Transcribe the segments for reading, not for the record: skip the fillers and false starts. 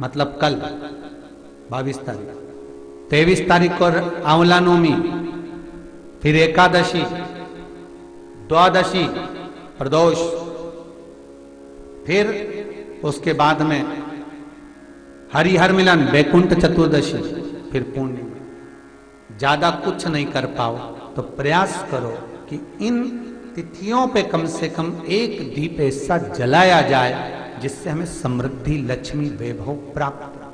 मतलब कल 22 तारीख, 23 तारीख को आंवला नवमी, फिर एकादशी, द्वादशी, प्रदोष, फिर उसके बाद में हरिहर मिलन, बैकुंठ चतुर्दशी, फिर पूर्णिमा। ज्यादा कुछ नहीं कर पाओ तो प्रयास करो कि इन तिथियों पे कम से कम एक दीप ऐसा जलाया जाए जिससे हमें समृद्धि, लक्ष्मी, वैभव प्राप्त हो।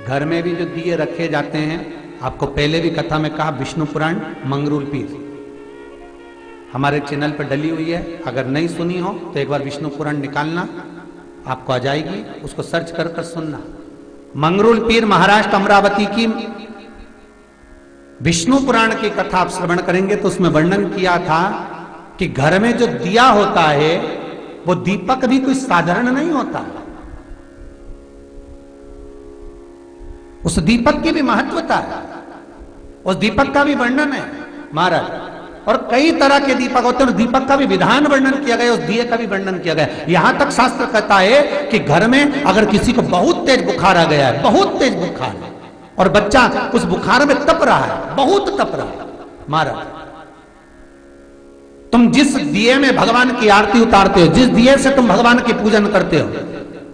घर में भी जो दिए रखे जाते हैं, आपको पहले भी कथा में कहा, विष्णु पुराण मंगरूल पीर हमारे चैनल पर डली हुई है। अगर नहीं सुनी हो तो एक बार विष्णु पुराण निकालना, आपको आ जाएगी, उसको सर्च कर कर सुनना। मंगरूल पीर महाराष्ट्र अमरावती की विष्णु पुराण की कथा आप श्रवण करेंगे तो उसमें वर्णन किया था कि घर में जो दिया होता है वो दीपक भी कोई साधारण नहीं होता, उस दीपक की भी महत्वता है, उस दीपक का भी वर्णन है महाराज। और कई तरह के दीपक होते हैं, दीपक का भी विधान वर्णन किया गया, उस दिए का भी वर्णन किया गया। यहां तक शास्त्र कहता है कि घर में अगर किसी को बहुत तेज बुखार आ गया है, बहुत तेज बुखार है, और बच्चा उस बुखार में तप रहा है, बहुत तप रहा है, महाराज तुम जिस दिए में भगवान की आरती उतारते हो, जिस दिए से तुम भगवान की पूजन करते हो,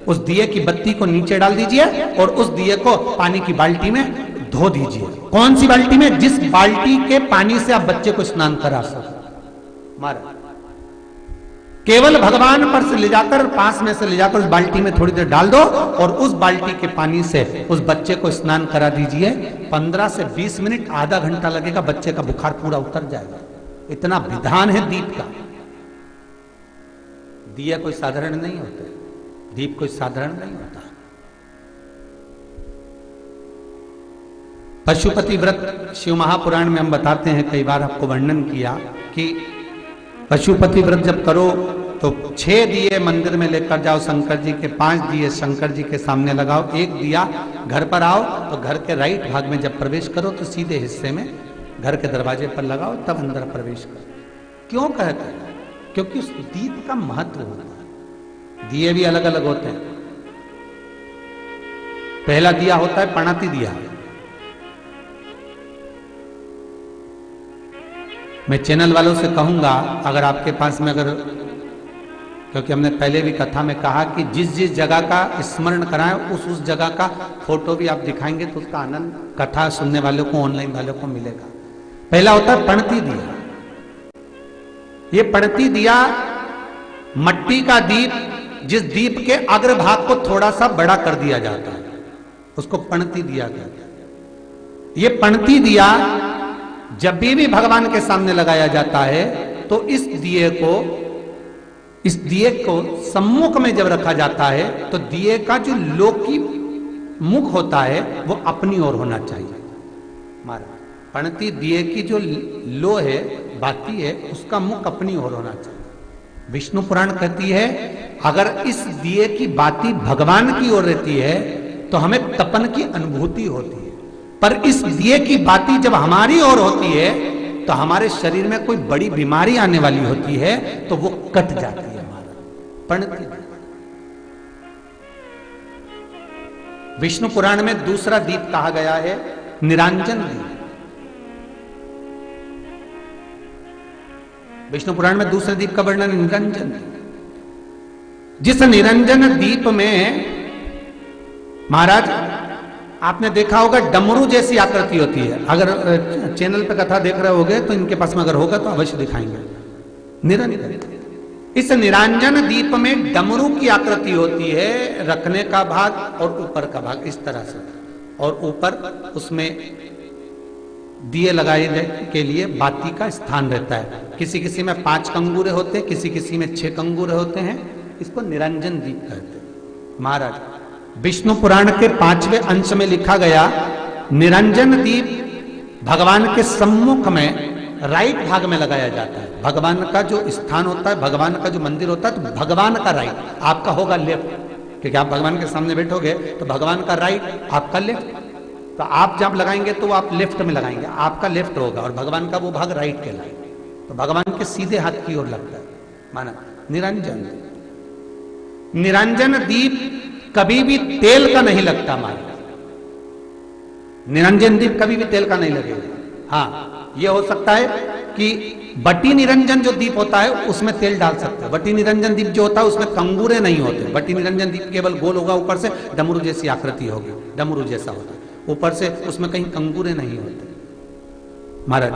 उस दिए की बत्ती को नीचे डाल दीजिए और उस दिए को पानी की बाल्टी में धो दीजिए। कौन सी बाल्टी में? जिस बाल्टी के पानी से आप बच्चे को स्नान करा सको। महाराज केवल भगवान पर से ले जाकर, पास में से ले जाकर उस बाल्टी में थोड़ी देर डाल दो और उस बाल्टी के पानी से उस बच्चे को स्नान करा दीजिए। 15 से 20 मिनट, आधा घंटा लगेगा, बच्चे का बुखार पूरा उतर जाएगा। इतना विधान है दीप का। दिया कोई साधारण नहीं होता, दीप कोई साधारण नहीं होता। पशुपति व्रत शिव महापुराण में हम बताते हैं, कई बार आपको वर्णन किया कि पशुपति व्रत जब करो तो 6 दिए मंदिर में लेकर जाओ शंकर जी के, 5 दिए शंकर जी के सामने लगाओ, 1 दिया घर पर आओ तो घर के राइट भाग में जब प्रवेश करो तो सीधे हिस्से में घर के दरवाजे पर लगाओ, तब अंदर प्रवेश करो। क्यों कहते हैं? क्योंकि उस दीप का महत्व होता है। दिए भी अलग अलग होते हैं। पहला दिया होता है पणाती दिया। मैं चैनल वालों से कहूंगा, अगर आपके पास में अगर, क्योंकि हमने पहले भी कथा में कहा कि जिस जिस जगह का स्मरण कराएं उस जगह का फोटो भी आप दिखाएंगे तो उसका आनंद कथा सुनने वालों को, ऑनलाइन वालों को मिलेगा। पहला होता है पणती दिया। ये पणती दिया मट्टी का दीप, जिस दीप के अग्रभाग को थोड़ा सा बड़ा कर दिया जाता है, उसको पणती दिया कहते हैं। ये पणती दिया जब भी भगवान के सामने लगाया जाता है तो इस दिए को सम्मुख में जब रखा जाता है तो दिए का जो लौकी मुख होता है वो अपनी ओर होना चाहिए। महाराज पणती दिए की जो लो है, बाती है, उसका मुख अपनी ओर होना चाहिए। विष्णु पुराण कहती है अगर इस दिए की बाती भगवान की ओर रहती है तो हमें तपन की अनुभूति होती है, पर इस दिए की बाती जब हमारी ओर होती है तो हमारे शरीर में कोई बड़ी बीमारी आने वाली होती है तो वो कट जाती है। हमारा पणती विष्णु पुराण में दूसरा दीप कहा गया है निरांजन दीप। विष्णु पुराण में दूसरे दीप का वर्णन निरंजन दीप। जिस निरंजन दीप में महाराज आपने देखा होगा डमरू जैसी आकृति होती है। अगर चैनल पे कथा देख रहे होगे तो इनके पास में अगर होगा तो अवश्य दिखाएंगे। निरंजन, इस निरंजन दीप में डमरू की आकृति होती है, रखने का भाग और ऊपर का भाग इस तरह से, और ऊपर उसमें दिए लगाए के लिए बाती का स्थान रहता है। किसी किसी में 5 कंगूरे होते हैं, किसी किसी में 6 कंगूरे होते हैं। इसको निरंजन दीप कहते हैं। महाराज विष्णु पुराण के 5वें अंश में लिखा गया निरंजन दीप भगवान के सम्मुख में राइट भाग में लगाया जाता है। भगवान का जो स्थान होता है, भगवान का जो मंदिर होता है, तो भगवान का राइट, आपका होगा लेफ्ट, क्योंकि आप भगवान के सामने बैठोगे तो भगवान का राइट, आपका लेफ्ट। तो आप जब लगाएंगे तो आप लेफ्ट में लगाएंगे, आपका लेफ्ट होगा और भगवान का वो भाग राइट कहलाएगा। तो भगवान के सीधे हाथ की ओर लगता है। माना निरंजन। निरंजन दीप कभी भी तेल का नहीं लगता मानो, निरंजन दीप कभी भी तेल का नहीं लगेगा। हाँ, यह हो सकता है कि बटी निरंजन जो दीप होता है उसमें तेल डाल सकते हैं। बटी निरंजन दीप जो होता है उसमें कंगूरे नहीं होते। बटी निरंजन दीप केवल गोल होगा, ऊपर से डमरू जैसी आकृति होगी, डमरू जैसा होता है, ऊपर से उसमें कहीं कंगूरे नहीं होते। महाराज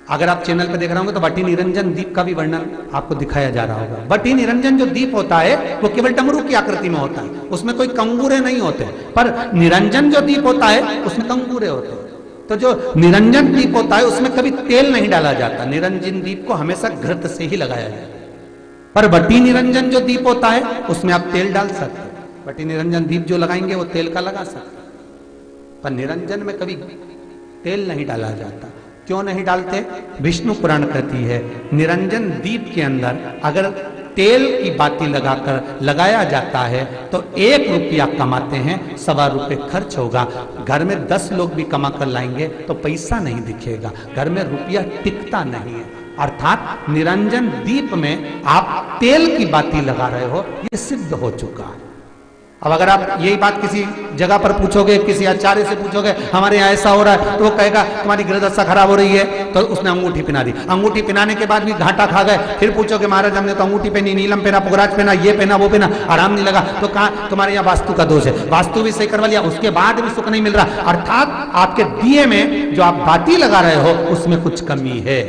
अगर आप चैनल पे देख रहे होंगे तो बटी निरंजन दीप का भी वर्णन आपको दिखाया जा रहा होगा। बटी निरंजन जो दीप होता है वो केवल डमरू की आकृति में होता है, उसमें कोई कंगूरे नहीं होते। पर निरंजन जो दीप होता है उसमें कंगूरे होते हैं। तो जो निरंजन दीप होता है उसमें कभी तेल नहीं डाला जाता, निरंजन दीप को हमेशा घृत से ही लगाया जाता है। पर बटी निरंजन जो दीप होता है उसमें आप तेल डाल सकते हैं। बटी निरंजन दीप जो लगाएंगे वो तेल का लगा सकते हैं, पर निरंजन में कभी तेल नहीं डाला जाता। क्यों नहीं डालते? विष्णु पुराण कहती है निरंजन दीप के अंदर अगर तेल की बाती लगाया जाता है तो 1 रुपया कमाते हैं, 1.25 रुपये खर्च होगा। घर में 10 लोग भी कमा कर लाएंगे तो पैसा नहीं दिखेगा, घर में रुपया टिकता नहीं है। अर्थात निरंजन दीप में आप तेल की बाती लगा रहे हो, ये सिद्ध हो चुका है। अब अगर आप यही बात किसी जगह पर पूछोगे, किसी आचार्य से पूछोगे हमारे यहाँ ऐसा हो रहा है, तो वो कहेगा तुम्हारी गृहदशा खराब हो रही है, तो उसने अंगूठी पहना दी। अंगूठी पहनाने के बाद भी घाटा खा गए। फिर पूछोगे महाराज हमने तो अंगूठी पहनी, नीलम पहना, पुगराज पहना, ये पहना, वो पहना, आराम नहीं लगा, तो कहा तुम्हारे यहाँ वास्तु का दोष है। वास्तु भी सही करवा लिया, उसके बाद भी सुख नहीं मिल रहा। अर्थात आपके दिए में जो आप बाती लगा रहे हो उसमें कुछ कमी है,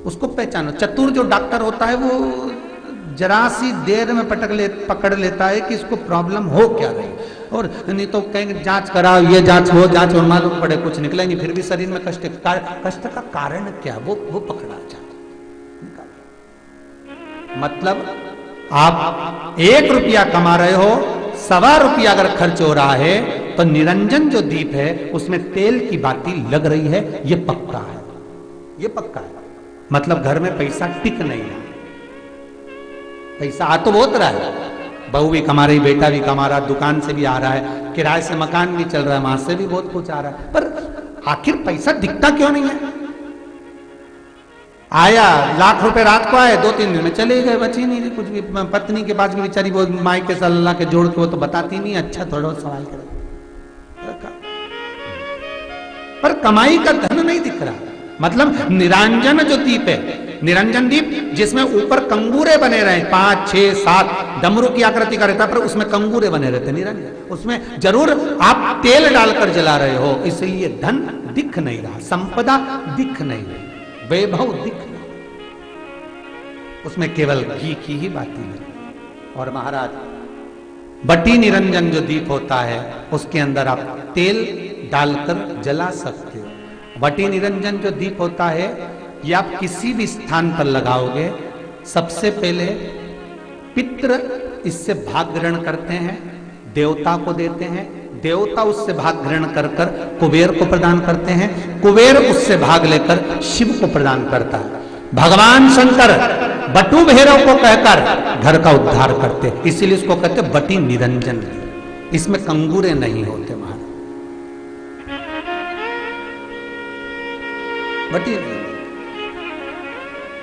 उसको पहचानो। चतुर जो डॉक्टर होता है वो जरा सी देर में पकड़ लेता है कि इसको प्रॉब्लम हो क्या रही, और नहीं तो कहेंगे जांच कराओ, ये जांच वो जांच, और मालूम पड़े कुछ निकला नहीं, फिर भी शरीर में कष्ट का कारण क्या वो पकड़ा जाता। मतलब आप 1 रुपया कमा रहे हो, 1.25 रुपया अगर खर्च हो रहा है तो निरंजन जो दीप है उसमें तेल की बाती लग रही है, ये पक्का है, ये पक्का है। मतलब घर में पैसा टिक नहीं है। पैसा आ तो बहुत रहा है, बहू भी कमा रही, बेटा भी कमा रहा, दुकान से भी आ रहा है, किराए से मकान भी चल रहा है, वहां से भी बहुत कुछ आ रहा है, पर आखिर पैसा दिखता क्यों नहीं है? आया लाख रुपए रात को आए, 2-3 दिन में चले गए, बची नहीं कुछ भी। पत्नी के पास भी बेचारी वो माई के साथ अल्लाह के जोड़ के वो तो बताती नहीं, अच्छा थोड़ा सवाल कर, पर कमाई का धन नहीं दिख रहा। मतलब निरंजन जो दीप है, निरंजन दीप जिसमें ऊपर कंगूरे बने रहे 5, 6, 7 डमरू की आकृति का रहता है, पर उसमें कंगूरे बने रहते निरंजन, उसमें जरूर आप तेल डालकर जला रहे हो, इसलिए धन दिख नहीं रहा, संपदा दिख नहीं रही, वैभव दिख नहीं, उसमें केवल घी की ही बाती है। और महाराज बटी निरंजन जो दीप होता है उसके अंदर आप तेल डालकर जला सकते हो। बटी निरंजन जो दीप होता है ये आप किसी भी स्थान पर लगाओगे, सबसे पहले पितृ इससे भाग ग्रहण करते हैं, देवता को देते हैं, देवता उससे भाग ग्रहण कर कर कुबेर को प्रदान करते हैं, कुबेर उससे भाग लेकर शिव को प्रदान करता है। भगवान शंकर बटु भैरव को कहकर घर का उद्धार करते हैं, इसीलिए उसको कहते बटी निरंजन। इसमें कंगूरे नहीं होते महाराज। बटी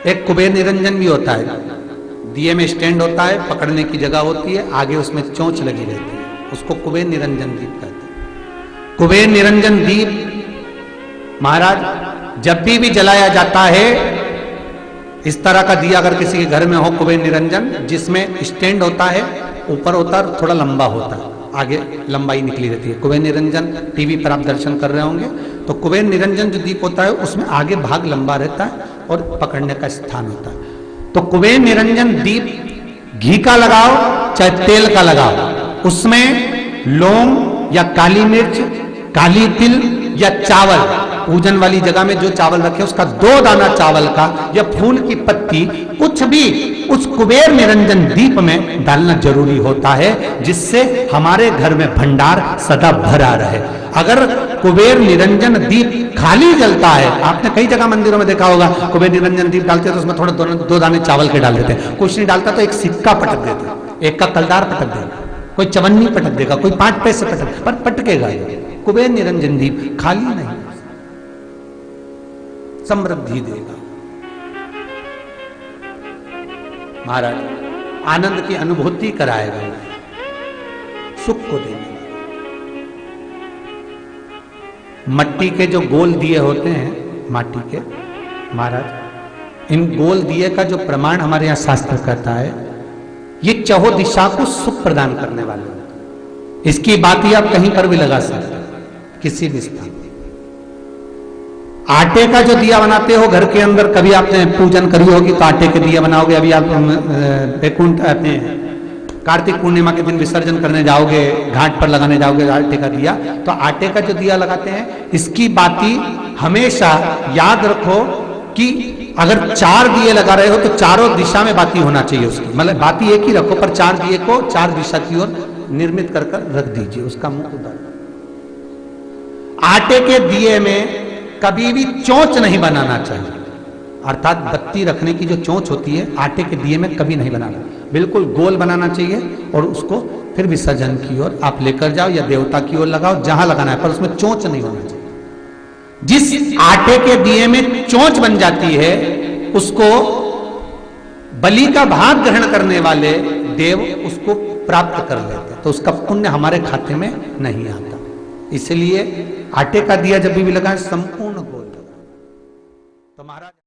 एक कुबेर निरंजन भी होता है, दिए में स्टैंड होता है, पकड़ने की जगह होती है, आगे उसमें चोंच लगी रहती है, उसको कुबेर निरंजन दीप कहते हैं। कुबेर निरंजन दीप महाराज जब भी जलाया जाता है, इस तरह का दिया अगर किसी के घर में हो कुबेर निरंजन, जिसमें स्टैंड होता है, ऊपर होता है, थोड़ा लंबा होता है, आगे लंबाई निकली रहती है। कुबेर निरंजन टीवी पर आप दर्शन कर रहे होंगे, तो कुबेर निरंजन जो दीप होता है उसमें आगे भाग लंबा रहता है और पकड़ने का स्थान होता है। तो कुबेर निरंजन दीप घी का लगाओ चाहे तेल का लगाओ, उसमें लौंग या काली मिर्च, काली तिल या चावल, पूजन वाली जगह में जो चावल रखे उसका 2 दाना चावल का या फूल की पत्ती, कुछ भी उस कुबेर निरंजन दीप में डालना जरूरी होता है, जिससे हमारे घर में भंडार सदा भरा रहे। अगर कुबेर निरंजन दीप खाली जलता है, आपने कई जगह मंदिरों में देखा होगा, कुबेर निरंजन दीप डालते हैं तो उसमें थोड़ा 2 दाने चावल के डाल देते हैं, कुछ नहीं डालता तो एक सिक्का पटक देते हैं, एक का कलदार पटक देगा, कोई चवन्नी पटक देगा, कोई 5 पैसे पटक, पर पटकेगा। कुबेर निरंजन दीप खाली नहीं, समृद्धि देगा। महाराज आनंद की अनुभूति कराएगा, सुख को देंगे। मट्टी के जो गोल दिए होते हैं, माटी के, महाराज इन गोल दिए का जो प्रमाण हमारे यहाँ शास्त्र कहता है, ये चहो दिशा को सुख प्रदान करने वाले हैं। इसकी बात ही आप कहीं पर भी लगा सकते हैं, किसी भी स्थान। आटे का जो दिया बनाते हो घर के अंदर, कभी आपने पूजन करी होगी तो आटे के दिया बनाओगे। अभी आप बैकुंठ आते हैं, कार्तिक पूर्णिमा के दिन विसर्जन करने जाओगे, घाट पर लगाने जाओगे आटे का दिया, तो आटे का जो दिया लगाते हैं, इसकी बाती हमेशा याद रखो कि अगर 4 दिए लगा रहे हो तो चारों दिशा में बाती होना चाहिए उसकी, मतलब बाती एक ही रखो पर 4 दिए को 4 दिशा की ओर निर्मित कर रख दीजिए, उसका मुख उधर। आटे के दिए में कभी भी चोंच नहीं बनाना चाहिए, अर्थात बत्ती रखने की जो चोंच होती है आटे के दिए में कभी नहीं बनाना, बिल्कुल गोल बनाना चाहिए और उसको फिर विसर्जन की ओर आप लेकर जाओ या देवता की ओर लगाओ, जहां लगाना है, पर उसमें चोंच नहीं होना चाहिए। जिस आटे के दिए में चोंच बन जाती है उसको बलि का भाग ग्रहण करने वाले देव उसको प्राप्त कर लेते हैं, तो उसका पुण्य हमारे खाते में नहीं आता। इसलिए आटे का दिया जब भी लगाएं संपूर्ण गोल लगाएं। तो महाराज